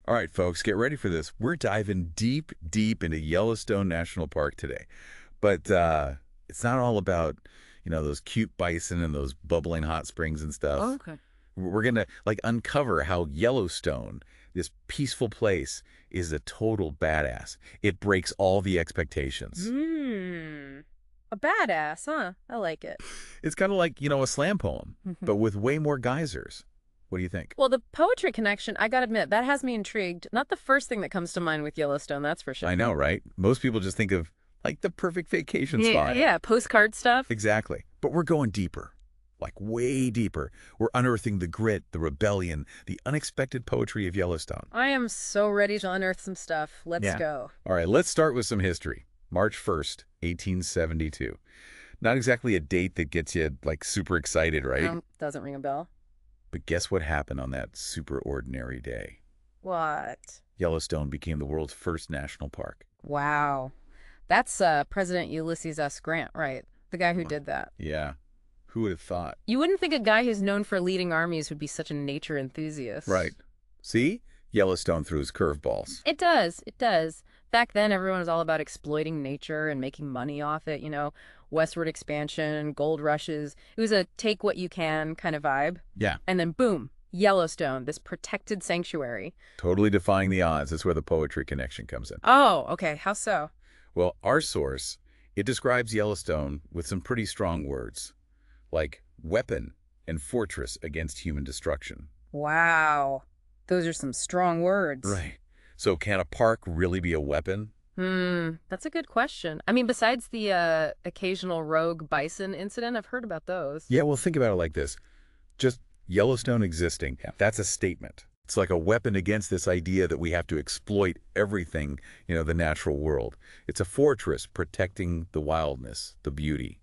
All right, folks, get ready for this. We're diving deep, deep into Yellowstone National Park today. But it's not all about, those cute bison and those bubbling hot springs and stuff. Oh, okay. We're going to uncover how Yellowstone, this peaceful place, is a total badass. It breaks all the expectations. A badass, huh? I like it. It's kind of like, a slam poem, but with way more geysers. What do you think? Well, the poetry connection, I gotta admit, that has me intrigued. Not the first thing that comes to mind with Yellowstone, that's for sure. I know, right? Most people just think of, the perfect vacation spot. Yeah, postcard stuff. Exactly. But we're going deeper, way deeper. We're unearthing the grit, the rebellion, the unexpected poetry of Yellowstone. I am so ready to unearth some stuff. Let's go. All right, let's start with some history. March 1st, 1872. Not exactly a date that gets you, super excited, right? Doesn't ring a bell. But guess what happened on that super ordinary day? What? Yellowstone became the world's first national park. Wow. That's President Ulysses S. Grant, right? The guy who did that. Yeah. Who would have thought? You wouldn't think a guy who's known for leading armies would be such a nature enthusiast. Right. See? Yellowstone threw his curveballs. It does. It does. Back then, everyone was all about exploiting nature and making money off it, westward expansion, gold rushes. It was a take what you can kind of vibe. Yeah. And then boom, Yellowstone, this protected sanctuary. Totally defying the odds. That's where the poetry connection comes in. Oh, okay. How so? Well, our source, it describes Yellowstone with some pretty strong words, like weapon and fortress against human destruction. Wow. Those are some strong words. Right. So can a park really be a weapon? That's a good question. I mean, besides the occasional rogue bison incident, I've heard about those. Yeah, well, think about it like this. Just Yellowstone existing, that's a statement. It's like a weapon against this idea that we have to exploit everything, the natural world. It's a fortress protecting the wildness, the beauty,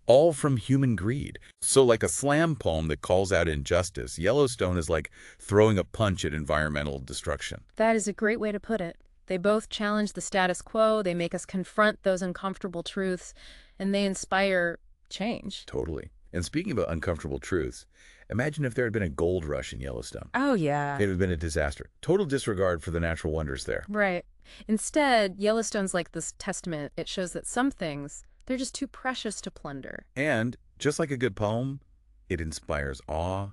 all from human greed. So like a slam poem that calls out injustice, Yellowstone is like throwing a punch at environmental destruction. That is a great way to put it. They both challenge the status quo, they make us confront those uncomfortable truths, and they inspire change. Totally. And speaking about uncomfortable truths, imagine if there had been a gold rush in Yellowstone. Oh, yeah. It would have been a disaster. Total disregard for the natural wonders there. Right. Instead, Yellowstone's like this testament. It shows that some things, they're just too precious to plunder. And just like a good poem, it inspires awe,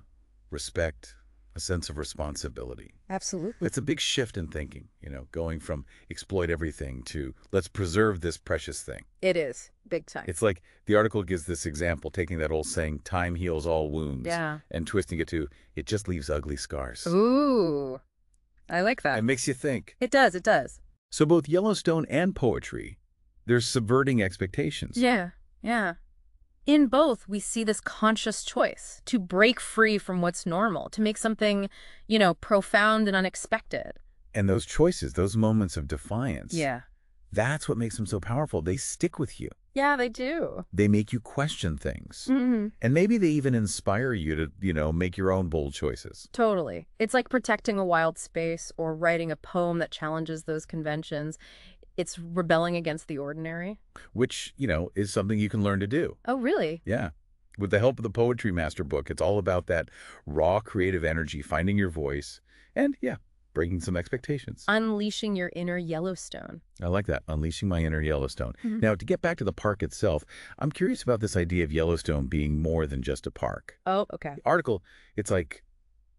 respect, a sense of responsibility. Absolutely. It's a big shift in thinking, going from exploit everything to let's preserve this precious thing. It is. Big time. It's like the article gives this example, taking that old saying, time heals all wounds, and twisting it to, it just leaves ugly scars. Ooh, I like that. It makes you think. It does, it does. So both Yellowstone and poetry, they're subverting expectations. Yeah. In both, we see this conscious choice to break free from what's normal, to make something, profound and unexpected. And those choices, those moments of defiance, Yeah. that's what makes them so powerful. They stick with you. Yeah, they do. They make you question things. Mm-hmm. And maybe they even inspire you to, make your own bold choices. Totally. It's like protecting a wild space or writing a poem that challenges those conventions. It's rebelling against the ordinary. Which, is something you can learn to do. Oh, really? Yeah. With the help of the Poetry Master book, it's all about that raw creative energy, finding your voice, and, breaking some expectations. Unleashing your inner Yellowstone. I like that, unleashing my inner Yellowstone. Mm-hmm. Now, to get back to the park itself, I'm curious about this idea of Yellowstone being more than just a park. Oh, okay. The article, it's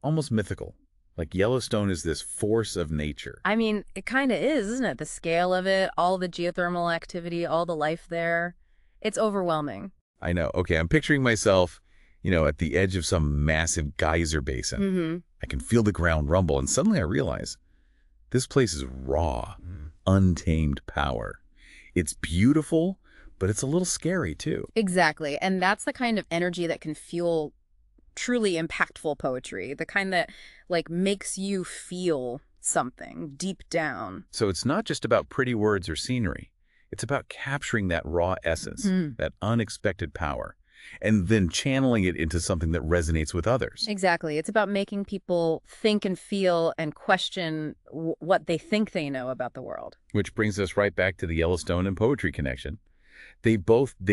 almost mythical. Like Yellowstone is this force of nature. I mean, it kind of is, isn't it? The scale of it, all the geothermal activity, all the life there. It's overwhelming. I know. Okay, I'm picturing myself, at the edge of some massive geyser basin. Mm-hmm. I can feel the ground rumble, and suddenly I realize this place is raw, untamed power. It's beautiful, but it's a little scary, too. Exactly. And that's the kind of energy that can fuel truly impactful poetry, the kind that makes you feel something deep down. So it's not just about pretty words or scenery. It's about capturing that raw essence, that unexpected power, and then channeling it into something that resonates with others. Exactly. It's about making people think and feel and question what they think they know about the world. Which brings us right back to the Yellowstone and poetry connection. They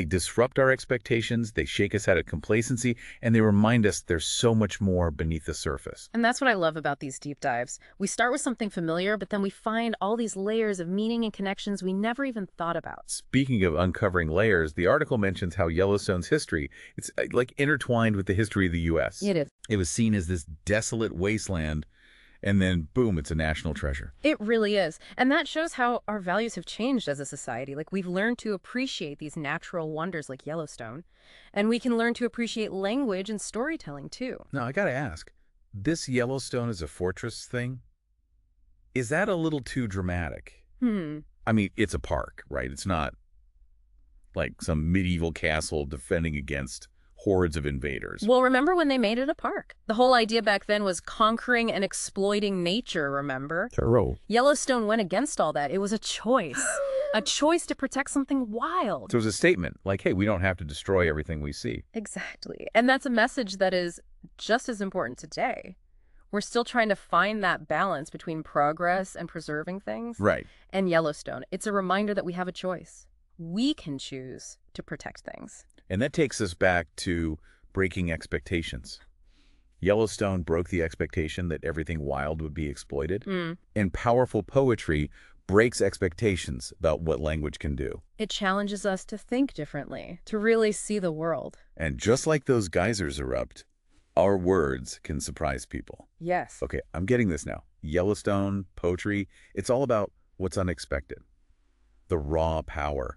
disrupt our expectations, they shake us out of complacency, and they remind us there's so much more beneath the surface. And that's what I love about these deep dives. We start with something familiar, but then we find all these layers of meaning and connections we never even thought about. Speaking of uncovering layers, the article mentions how Yellowstone's history, it's like intertwined with the history of the U.S. It is. It was seen as this desolate wasteland, and then, boom, it's a national treasure. It really is. And that shows how our values have changed as a society. Like, we've learned to appreciate these natural wonders like Yellowstone, and we can learn to appreciate language and storytelling, too. Now, I gotta ask, this Yellowstone is a fortress thing, is that a little too dramatic? I mean, it's a park, right? It's not like some medieval castle defending against hordes of invaders. Well, remember when they made it a park? The whole idea back then was conquering and exploiting nature, remember? Thorough. Yellowstone went against all that. It was a choice. A choice to protect something wild. So it was a statement, like, hey, we don't have to destroy everything we see. Exactly. And that's a message that is just as important today. We're still trying to find that balance between progress and preserving things. Right. And Yellowstone, it's a reminder that we have a choice. We can choose to protect things. And that takes us back to breaking expectations. Yellowstone broke the expectation that everything wild would be exploited. And powerful poetry breaks expectations about what language can do. It challenges us to think differently, to really see the world. And just like those geysers erupt, our words can surprise people. Yes. Okay, I'm getting this now. Yellowstone, poetry, it's all about what's unexpected. The raw power,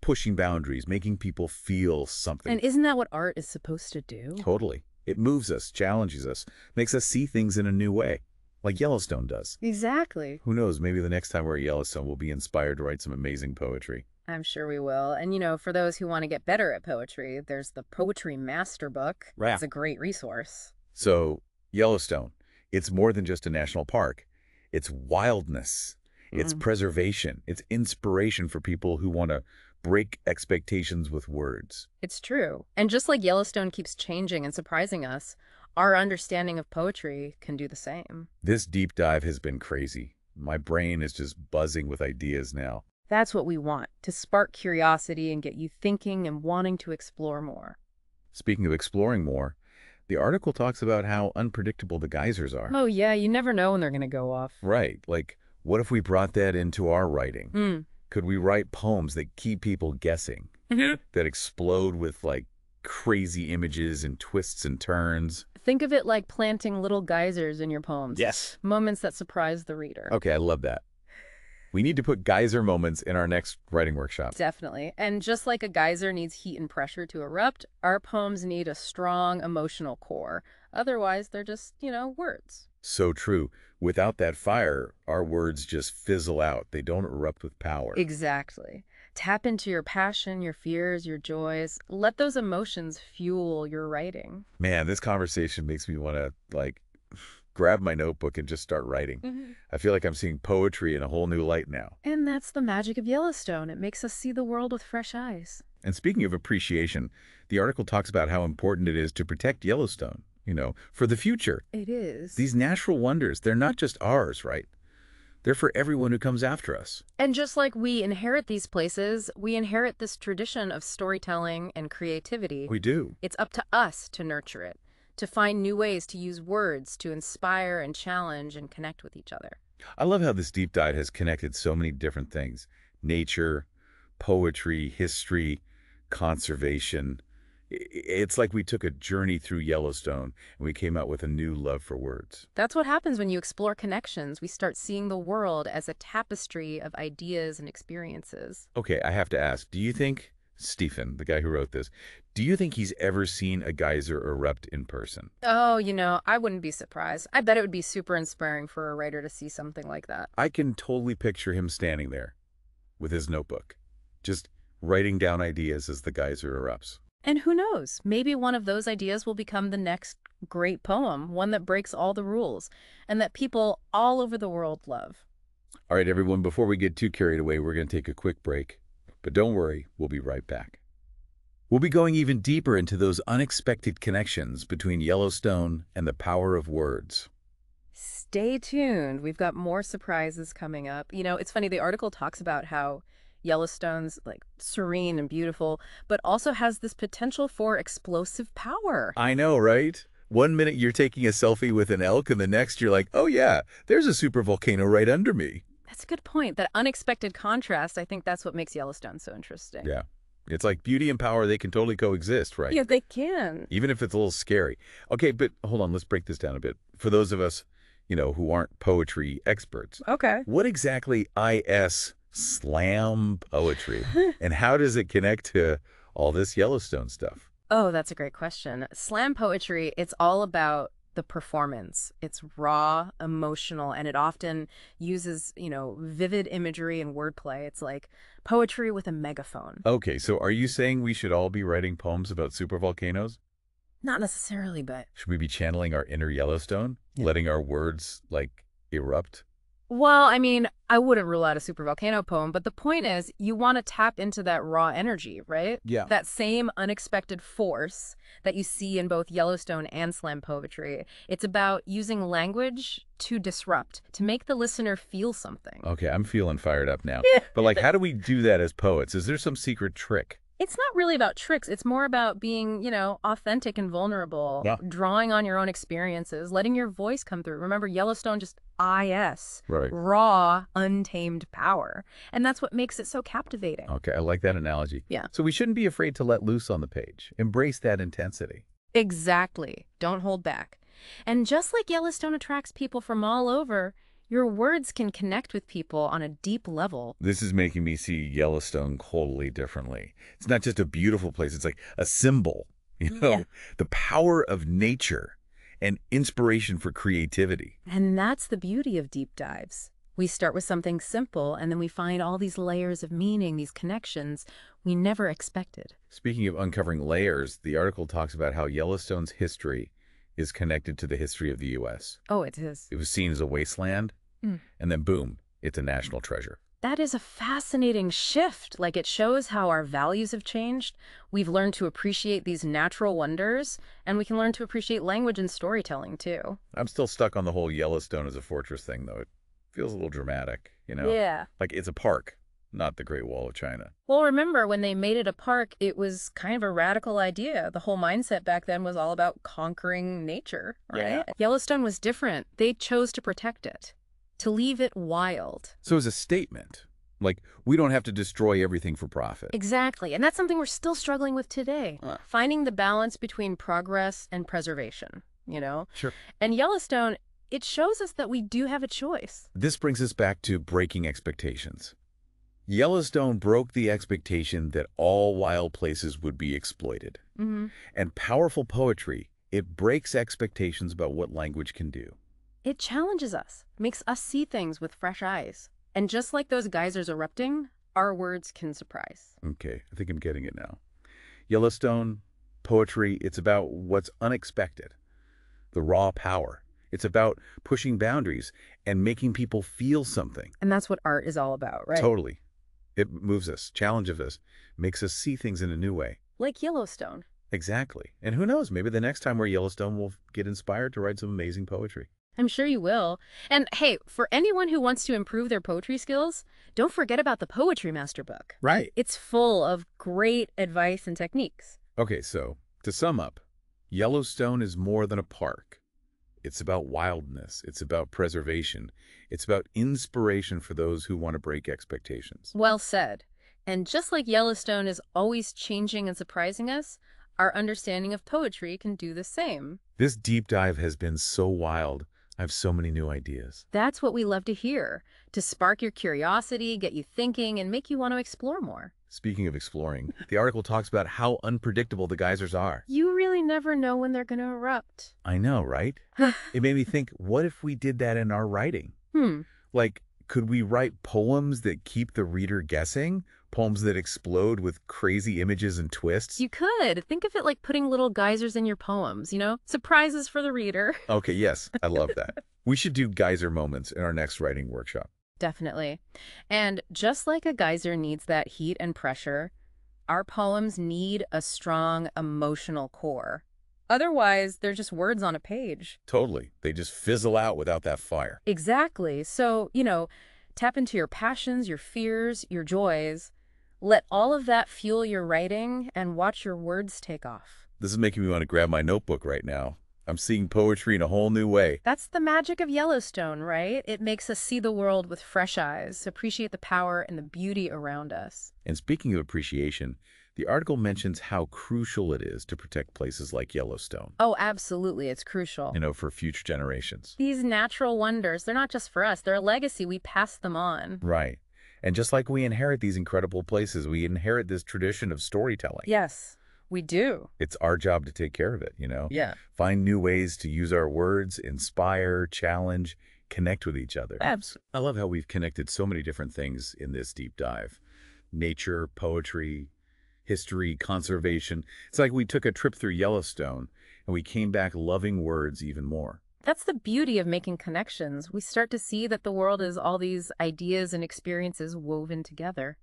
pushing boundaries, making people feel something. And isn't that what art is supposed to do? Totally. It moves us, challenges us, makes us see things in a new way, like Yellowstone does. Exactly. Who knows, maybe the next time we're at Yellowstone, we'll be inspired to write some amazing poetry. I'm sure we will. And, you know, for those who want to get better at poetry, there's the Poetry Master Book. Right. It's a great resource. So, Yellowstone, it's more than just a national park. It's wildness. It's preservation. It's inspiration for people who want to break expectations with words. It's true. And just like Yellowstone keeps changing and surprising us, our understanding of poetry can do the same. This deep dive has been crazy. My brain is just buzzing with ideas now. That's what we want, to spark curiosity and get you thinking and wanting to explore more. Speaking of exploring more, the article talks about how unpredictable the geysers are. Oh, yeah, you never know when they're going to go off. Right. Like, what if we brought that into our writing? Could we write poems that keep people guessing, that explode with, like, crazy images and twists and turns? Think of it like planting little geysers in your poems. Yes. Moments that surprise the reader. Okay, I love that. We need to put geyser moments in our next writing workshop. Definitely. And just like a geyser needs heat and pressure to erupt, our poems need a strong emotional core. Otherwise, they're just, words. So true. Without that fire, our words just fizzle out. They don't erupt with power. Exactly. Tap into your passion, your fears, your joys. Let those emotions fuel your writing. Man, this conversation makes me want to, grab my notebook and just start writing. I feel like I'm seeing poetry in a whole new light now. And that's the magic of Yellowstone. It makes us see the world with fresh eyes. And speaking of appreciation, the article talks about how important it is to protect Yellowstone, for the future. It is. These natural wonders, they're not just ours, right? They're for everyone who comes after us. And just like we inherit these places, we inherit this tradition of storytelling and creativity. We do. It's up to us to nurture it, to find new ways to use words to inspire and challenge and connect with each other. I love how this deep dive has connected so many different things. Nature, poetry, history, conservation. It's like we took a journey through Yellowstone and we came out with a new love for words. That's what happens when you explore connections. We start seeing the world as a tapestry of ideas and experiences. Okay, I have to ask, do you think, Stephen, the guy who wrote this, do you think he's ever seen a geyser erupt in person? Oh, I wouldn't be surprised. I bet it would be super inspiring for a writer to see something like that. I can totally picture him standing there with his notebook, just writing down ideas as the geyser erupts. And who knows, maybe one of those ideas will become the next great poem, one that breaks all the rules, and that people all over the world love. All right, everyone, before we get too carried away, we're going to take a quick break. But don't worry, we'll be right back. We'll be going even deeper into those unexpected connections between Yellowstone and the power of words. Stay tuned. We've got more surprises coming up. It's funny, the article talks about how Yellowstone's like serene and beautiful, but also has this potential for explosive power. I know, right? One minute you're taking a selfie with an elk, and the next you're like, oh yeah, there's a supervolcano right under me. That's a good point. That unexpected contrast, I think that's what makes Yellowstone so interesting. Yeah. It's like beauty and power, they can totally coexist, right? Yeah, they can. Even if it's a little scary. Okay, but hold on, let's break this down a bit. For those of us, who aren't poetry experts, Okay. what exactly is slam poetry? And how does it connect to all this Yellowstone stuff? Oh, that's a great question. Slam poetry, it's all about the performance. It's raw, emotional, and it often uses, vivid imagery and wordplay. It's like poetry with a megaphone. Okay, so are you saying we should all be writing poems about supervolcanoes? Not necessarily, but... Should we be channeling our inner Yellowstone? Yeah. Letting our words, erupt? Well, I mean, I wouldn't rule out a supervolcano poem, but the point is you want to tap into that raw energy, right? Yeah. That same unexpected force that you see in both Yellowstone and slam poetry. It's about using language to disrupt, to make the listener feel something. Okay, I'm feeling fired up now. But how do we do that as poets? Is there some secret trick? It's not really about tricks. It's more about being, authentic and vulnerable, drawing on your own experiences, letting your voice come through. Remember, Yellowstone just IS, right. Raw, untamed power. And that's what makes it so captivating. Okay, I like that analogy. Yeah. So we shouldn't be afraid to let loose on the page. Embrace that intensity. Exactly. Don't hold back. And just like Yellowstone attracts people from all over, your words can connect with people on a deep level. This is making me see Yellowstone totally differently. It's not just a beautiful place. It's like a symbol, the power of nature and inspiration for creativity. And that's the beauty of deep dives. We start with something simple, and then we find all these layers of meaning, these connections we never expected. Speaking of uncovering layers, the article talks about how Yellowstone's history is connected to the history of the U.S. Oh, it is. It was seen as a wasteland, and then boom, it's a national treasure. That is a fascinating shift. It shows how our values have changed. We've learned to appreciate these natural wonders, and we can learn to appreciate language and storytelling, too. I'm still stuck on the whole Yellowstone as a fortress thing, though. It feels a little dramatic, Yeah. It's a park, not the Great Wall of China. Well, remember, when they made it a park, it was kind of a radical idea. The whole mindset back then was all about conquering nature, right? Yeah. Yellowstone was different. They chose to protect it, to leave it wild. So as a statement, we don't have to destroy everything for profit. Exactly. And that's something we're still struggling with today. Finding the balance between progress and preservation, Sure. And Yellowstone, it shows us that we do have a choice. This brings us back to breaking expectations. Yellowstone broke the expectation that all wild places would be exploited. And powerful poetry, it breaks expectations about what language can do. It challenges us, makes us see things with fresh eyes. And just like those geysers erupting, our words can surprise. Okay, I think I'm getting it now. Yellowstone, poetry, it's about what's unexpected, the raw power. It's about pushing boundaries and making people feel something. And that's what art is all about, right? Totally. It moves us, challenges us, makes us see things in a new way. Like Yellowstone. Exactly. And who knows, maybe the next time we're Yellowstone, we'll get inspired to write some amazing poetry. I'm sure you will. And hey, for anyone who wants to improve their poetry skills, don't forget about the Poetry Master book. Right. It's full of great advice and techniques. Okay, so to sum up, Yellowstone is more than a park. It's about wildness. It's about preservation. It's about inspiration for those who want to break expectations. Well said. And just like Yellowstone is always changing and surprising us, our understanding of poetry can do the same. This deep dive has been so wild. I have so many new ideas. That's what we love to hear, to spark your curiosity, get you thinking, and make you want to explore more. Speaking of exploring, the article talks about how unpredictable the geysers are. You really never know when they're going to erupt. I know, right? It made me think, what if we did that in our writing? Could we write poems that keep the reader guessing? Poems that explode with crazy images and twists? You could. Think of it like putting little geysers in your poems, Surprises for the reader. Okay, yes, I love that. We should do geyser moments in our next writing workshop. Definitely. And just like a geyser needs that heat and pressure, our poems need a strong emotional core. Otherwise, they're just words on a page. Totally. They just fizzle out without that fire. Exactly. So, tap into your passions, your fears, your joys, Let all of that fuel your writing and watch your words take off. This is making me want to grab my notebook right now. I'm seeing poetry in a whole new way. That's the magic of Yellowstone, right? It makes us see the world with fresh eyes, appreciate the power and the beauty around us. And speaking of appreciation, the article mentions how crucial it is to protect places like Yellowstone, Oh, absolutely. It's crucial. for future generations. These natural wonders, they're not just for us. They're a legacy. We pass them on. Right. And just like we inherit these incredible places, we inherit this tradition of storytelling. Yes, we do. It's our job to take care of it, Yeah. Find new ways to use our words, inspire, challenge, connect with each other. Absolutely. I love how we've connected so many different things in this deep dive. Nature, poetry, history, conservation. It's like we took a trip through Yellowstone and we came back loving words even more. That's the beauty of making connections. We start to see that the world is all these ideas and experiences woven together.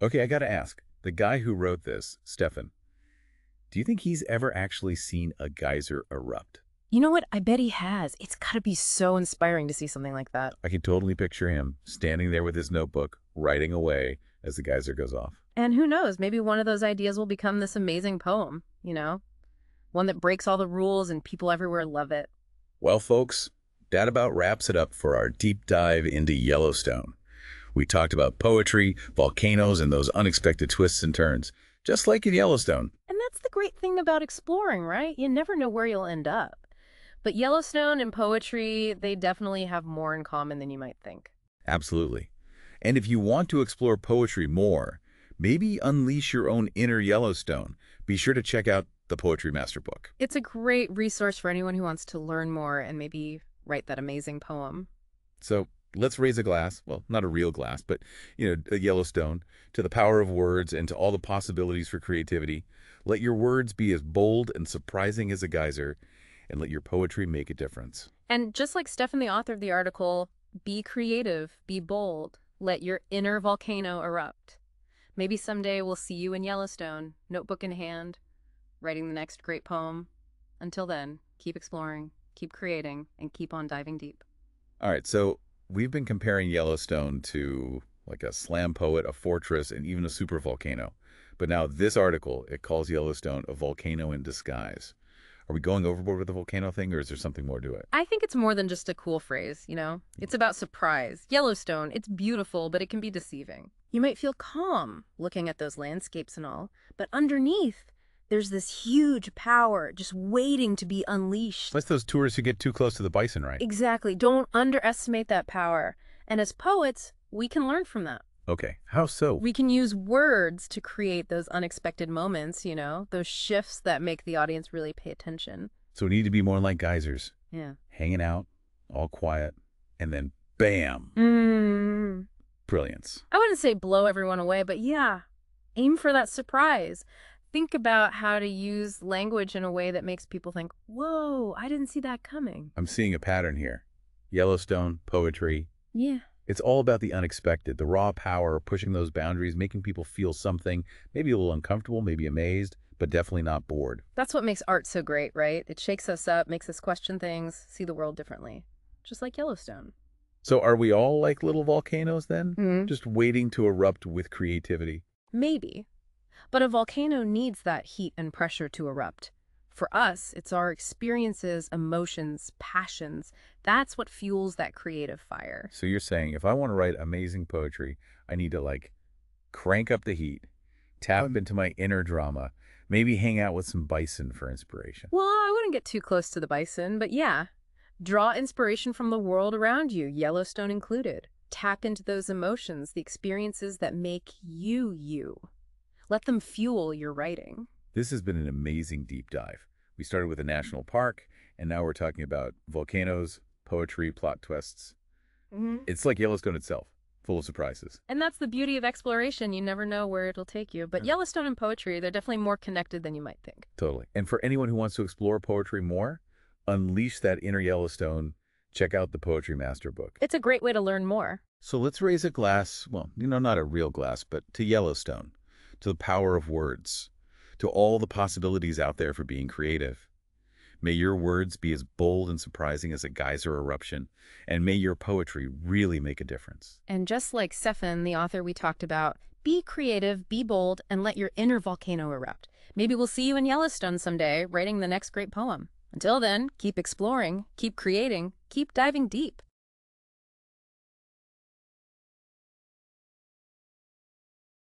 Okay, I gotta ask, the guy who wrote this, Stefan, do you think he's ever actually seen a geyser erupt? You know what? I bet he has. It's got to be so inspiring to see something like that. I can totally picture him standing there with his notebook, writing away as the geyser goes off. And who knows, maybe one of those ideas will become this amazing poem, One that breaks all the rules and people everywhere love it. Well, folks, that about wraps it up for our deep dive into Yellowstone. We talked about poetry, volcanoes, and those unexpected twists and turns, just like in Yellowstone. And that's the great thing about exploring, right? You never know where you'll end up. But Yellowstone and poetry, they definitely have more in common than you might think. Absolutely. And if you want to explore poetry more, maybe unleash your own inner Yellowstone, be sure to check out the Poetry Master Book. It's a great resource for anyone who wants to learn more and maybe write that amazing poem. So let's raise a glass, well, not a real glass, but, a Yellowstone, to the power of words and to all the possibilities for creativity. Let your words be as bold and surprising as a geyser, and let your poetry make a difference. And just like Stefan, the author of the article, be creative, be bold, let your inner volcano erupt. Maybe someday we'll see you in Yellowstone, notebook in hand, writing the next great poem. Until then, keep exploring, keep creating, and keep on diving deep. All right, so we've been comparing Yellowstone to like a slam poet, a fortress, and even a supervolcano. But now this article, it calls Yellowstone a volcano in disguise. Are we going overboard with the volcano thing, or is there something more to it? I think it's more than just a cool phrase, It's about surprise. Yellowstone, it's beautiful, but it can be deceiving. You might feel calm looking at those landscapes and all, but underneath, there's this huge power just waiting to be unleashed. That's those tourists who get too close to the bison, right? Exactly. Don't underestimate that power. And as poets, we can learn from that. Okay, how so? We can use words to create those unexpected moments, those shifts that make the audience really pay attention. So we need to be more like geysers. Yeah. Hanging out, all quiet, and then bam! Brilliance. I wouldn't say blow everyone away, but yeah, aim for that surprise. Think about how to use language in a way that makes people think, whoa, I didn't see that coming. I'm seeing a pattern here. Yellowstone, poetry. Yeah. It's all about the unexpected, the raw power, pushing those boundaries, making people feel something, maybe a little uncomfortable, maybe amazed, but definitely not bored. That's what makes art so great, right? It shakes us up, makes us question things, see the world differently. Just like Yellowstone. So are we all like little volcanoes then? Mm-hmm. Just waiting to erupt with creativity? Maybe. But a volcano needs that heat and pressure to erupt. For us, it's our experiences, emotions, passions. That's what fuels that creative fire. So you're saying if I want to write amazing poetry, I need to crank up the heat, tap into my inner drama, maybe hang out with some bison for inspiration. Well, I wouldn't get too close to the bison, but yeah. Draw inspiration from the world around you, Yellowstone included. Tap into those emotions, the experiences that make you you. Let them fuel your writing. This has been an amazing deep dive. We started with a national park, and now we're talking about volcanoes, poetry, plot twists. It's like Yellowstone itself, full of surprises. And that's the beauty of exploration. You never know where it'll take you. But Yellowstone and poetry, they're definitely more connected than you might think. Totally. And for anyone who wants to explore poetry more, unleash that inner Yellowstone, check out the Poetry Master Book. It's a great way to learn more. So let's raise a glass, well, not a real glass, but to Yellowstone, to the power of words, to all the possibilities out there for being creative. May your words be as bold and surprising as a geyser eruption, and may your poetry really make a difference. And just like Stefan, the author we talked about, Be creative, be bold, and let your inner volcano erupt. Maybe we'll see you in Yellowstone someday, writing the next great poem. Until then, keep exploring, keep creating, keep diving deep.